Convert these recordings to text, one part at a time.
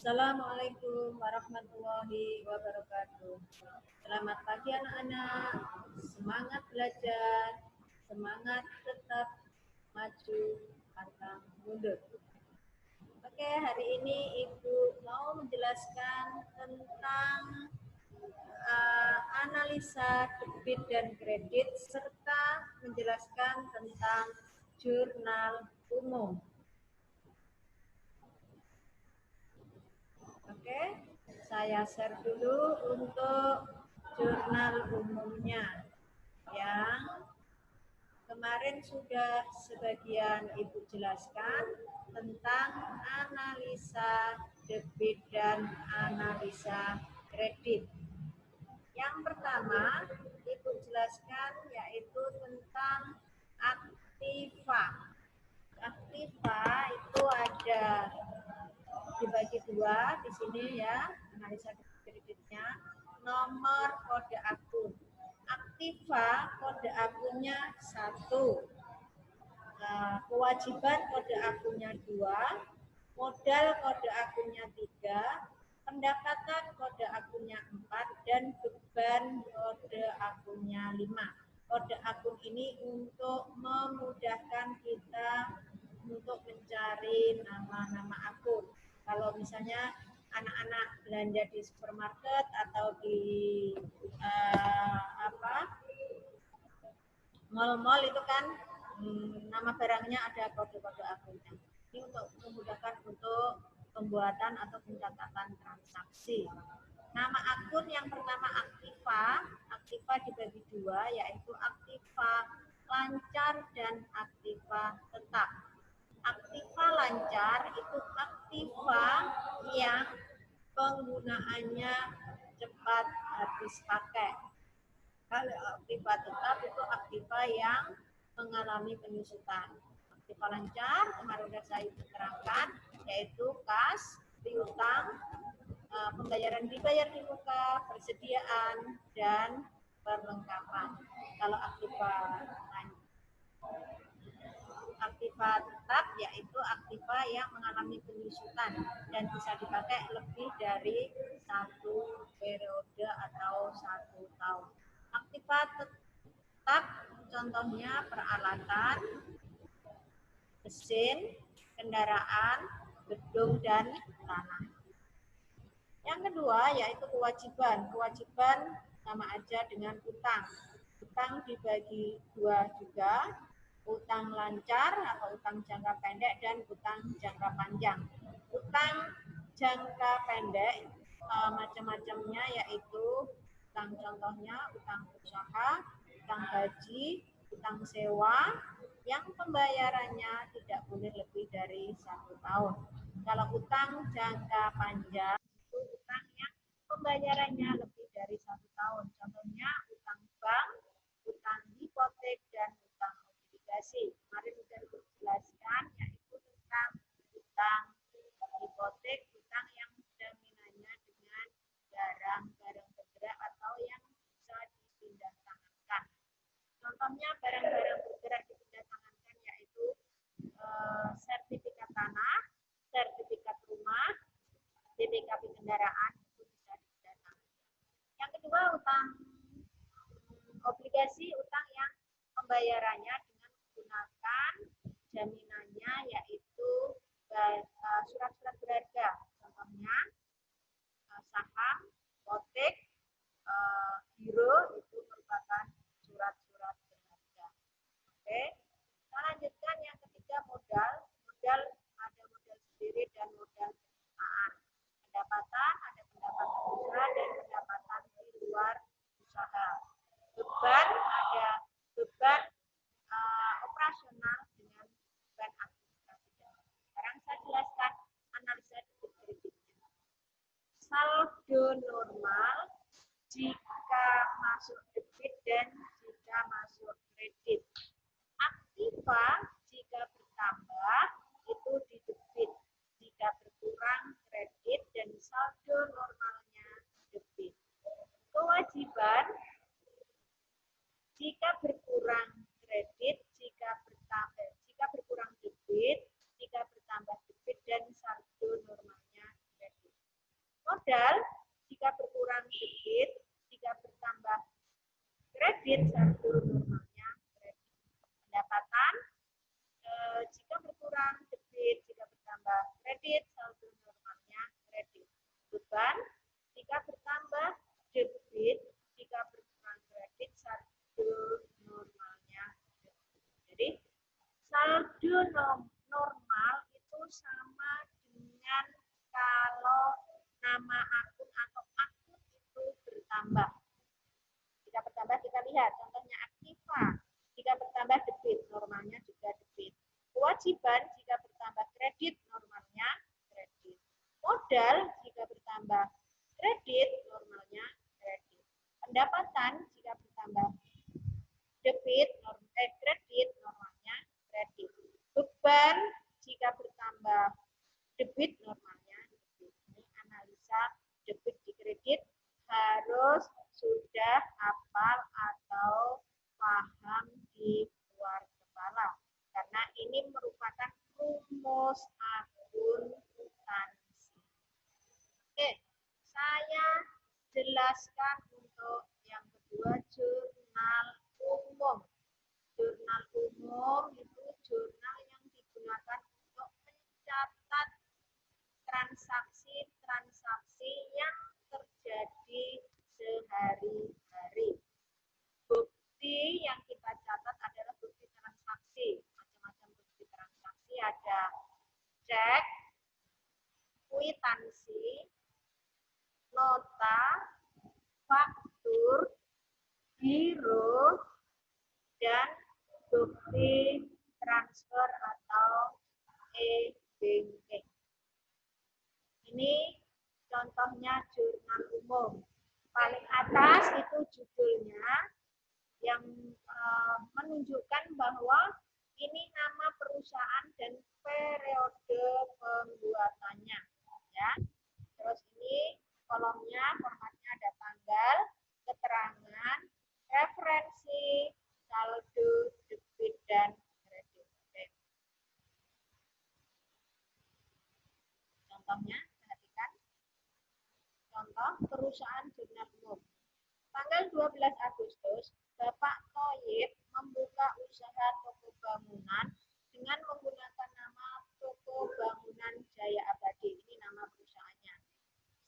Assalamualaikum warahmatullahi wabarakatuh. Selamat pagi anak-anak. Semangat belajar, semangat tetap maju, pantang mundur. Oke, hari ini Ibu mau menjelaskan tentang analisa debit dan kredit serta menjelaskan tentang jurnal umum. Oke, saya share dulu untuk jurnal umumnya yang kemarin sudah sebagian Ibu jelaskan tentang analisa debit dan analisa kredit. Yang pertama Ibu jelaskan yaitu tentang aktiva. Aktiva itu ada dibagi dua di sini ya, analisa kreditnya. Nomor kode akun. Aktiva kode akunnya 1. Kewajiban kode akunnya 2. Modal kode akunnya 3. Pendapatan kode akunnya 4 dan beban kode akunnya 5. Kode akun ini untuk memudahkan kita untuk mencari nama-nama akun. Kalau misalnya anak-anak belanja di supermarket atau di mall-mall itu kan nama barangnya ada kode-kode akunnya. Ini untuk memudahkan untuk pembuatan atau pencatatan transaksi. Nama akun yang pertama aktiva. Aktiva dibagi dua yaitu aktiva lancar dan aktiva tetap. Aktiva lancar itu aktiva yang penggunaannya cepat habis pakai. Kalau aktiva tetap itu aktiva yang mengalami penyusutan. Aktiva lancar kemarin sudah saya terangkan yaitu kas, piutang, pembayaran dibayar di muka, persediaan dan perlengkapan. Kalau aktiva tetap yaitu aktiva yang mengalami penyusutan dan bisa dipakai lebih dari 1 periode atau 1 tahun. Aktiva tetap contohnya peralatan, mesin, kendaraan, gedung dan tanah. Yang kedua yaitu kewajiban. Kewajiban sama aja dengan utang. Utang dibagi dua juga, utang lancar atau utang jangka pendek dan utang jangka panjang. Utang jangka pendek macam-macamnya yaitu utang contohnya utang usaha, utang gaji, utang sewa yang pembayarannya tidak boleh lebih dari 1 tahun. Kalau utang jangka panjang itu utang yang pembayarannya lebih dari 1 tahun. Contohnya utang bank, utang hipotek dan utang obligasi. Kemarin sudah dijelaskan yaitu tentang utang hipotek, utang yang jaminannya dengan barang-barang bergerak atau yang bisa dipindah tangankan. Contohnya barang-barang bergerak dipindah tangankan yaitu sertifikat tanah, sertifikat rumah, BPKB kendaraan itu bisa dipindah tangankan. Yang kedua utang obligasi, utang yang pembayarannya dengan menggunakan jaminannya yaitu surat-surat berharga. Contohnya saham, hipotek, giro itu merupakan surat-surat berharga. Oke. Kita lanjutkan yang ketiga modal. Modal ada modal sendiri dan modal perusahaan. Pendapatan ada pendapatan usaha dan pendapatan di luar usaha. Beban ada beban operasional dengan beban administrasi. Sekarang saya jelaskan analisa debit kreditnya. Saldo normal jika masuk debit dan jika masuk kredit. Aktiva jika bertambah itu di debit, jika berkurang kredit dan saldo normalnya debit. Kewajiban jika berkurang kredit, jika berkurang debit, jika bertambah debit dan saldo normalnya kredit. Modal jika berkurang debit, jika bertambah kredit saldo normalnya kredit. Pendapatan jika berkurang debit, jika bertambah kredit saldo normalnya kredit. Beban jika bertambah debit, jika berkurang kredit saldo normalnya kredit. Jadi saldo normal itu sama dengan kalau nama akun atau akun itu bertambah. Jika bertambah kita lihat contohnya aktiva. Jika bertambah debit normalnya juga debit. Kewajiban jika bertambah kredit normalnya kredit. Modal jika bertambah kredit normalnya kredit. Pendapatan jika bertambah debit kredit normalnya kredit. Beban jika bertambah debit normalnya debit. Ini analisa debit di kredit harus sudah hafal atau paham di luar kepala karena ini merupakan rumus akuntansi. Oke, saya jelaskan untuk yang kedua jurnal umum. Jurnal umum itu jurnal yang digunakan untuk mencatat transaksi-transaksi yang terjadi sehari-hari. Bukti yang kita catat adalah bukti transaksi. Macam-macam bukti transaksi ada cek, kwitansi, nota, faktur, giro, dan bukti transfer atau e-banking. Ini contohnya jurnal umum. Paling atas itu judulnya yang menunjukkan bahwa ini nama perusahaan dan periode pembuatannya. Ya. Terus ini kolomnya, formatnya ada tanggal, keterangan, referensi, saldo, debit, dan kredit. Oke. Contohnya, perhatikan. Contoh perusahaan jurnal umum. Tanggal 12 Agustus, Bapak Toyib membuka usaha toko bangunan dengan menggunakan nama Toko Bangunan Jaya Abadi. Ini nama perusahaannya.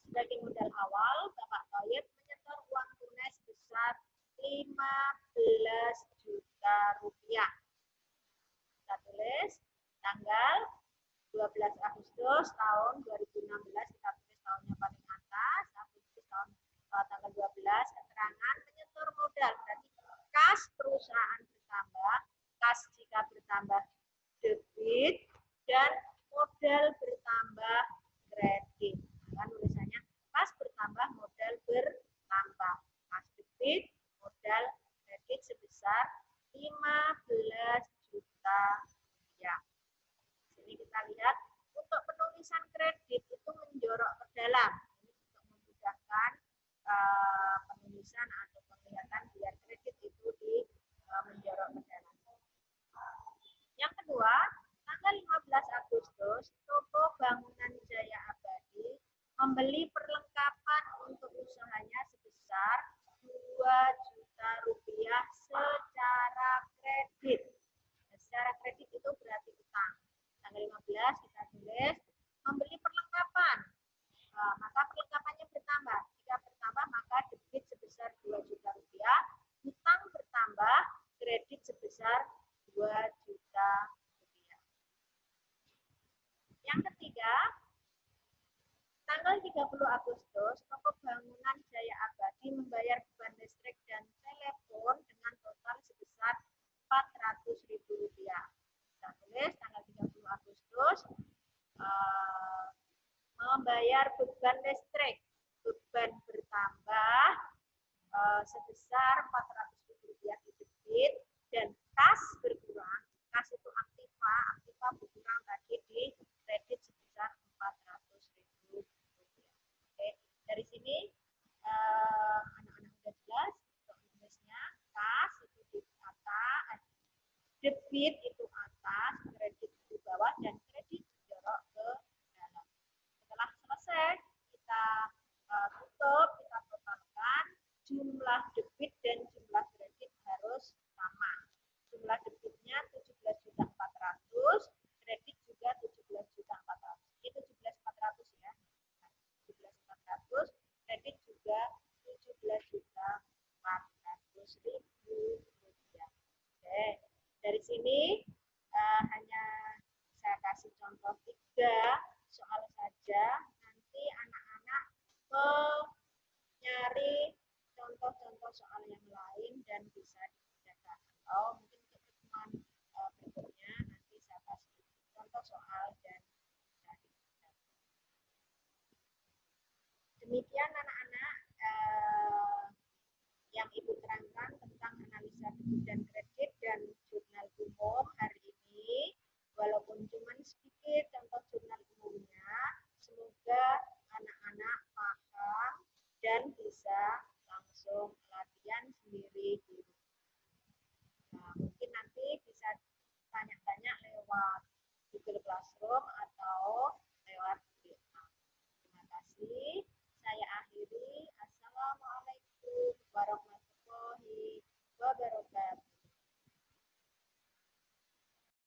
Sebagai modal awal, Bapak Toyib menyetor uang tunai sebesar 15 juta rupiah. Kita tulis tanggal 12 Agustus tahun 2016, kita tulis tahunnya paling atas, Agustus tahun tanggal 12, keterangan menyetor modal, berarti kas perusahaan bertambah, kas jika bertambah debit, dan modal bertambah kredit. Kan tulisannya kas bertambah, modal bertambah, kas debit, modal kredit sebesar 15 juta rupiah. Sini kita lihat untuk penulisan kredit itu menjorok ke dalam. Ini untuk memudahkan penulisan atau penglihatan biar kredit itu menjorok ke dalam. Yang kedua, tanggal 15 Agustus, Toko Bangunan Jaya Abadi membeli perlengkapan untuk usahanya sebesar 2 juta rupiah secara kredit. Nah, secara kredit itu berarti utang. Tanggal 15 kita tulis membeli perlengkapan. Maka perlengkapannya bertambah. Jika bertambah maka debit sebesar 2 juta rupiah, utang bertambah, kredit sebesar 2 juta rupiah. Yang ketiga, tanggal 30 Agustus, Toko Bangunan Jaya Abadi membayar beban listrik dan telepon dengan total sebesar 400.000 rupiah. Kita tulis tanggal 30 Agustus membayar beban listrik, beban bertambah sebesar 400.000 rupiah di debit dan kas berkurang, kas itu aktiva berkurang tadi di kredit sebesar 400.000 rupiah. Oke, dari sini anak-anak sudah jelas untuk tulisnya. Kas itu di atas, debit itu atas, kredit di bawah, dan kredit dijorok ke dalam. Setelah selesai kita debit dan kredit dan jurnal umum hari ini. Walaupun cuma sedikit contoh jurnal umumnya, semoga anak-anak paham dan bisa langsung latihan sendiri di rumah. Nah, mungkin nanti bisa tanya-tanya lewat Google Classroom atau lewat WA. Terima kasih. Saya akhiri. Assalamualaikum warahmatullahi wabarakatuh.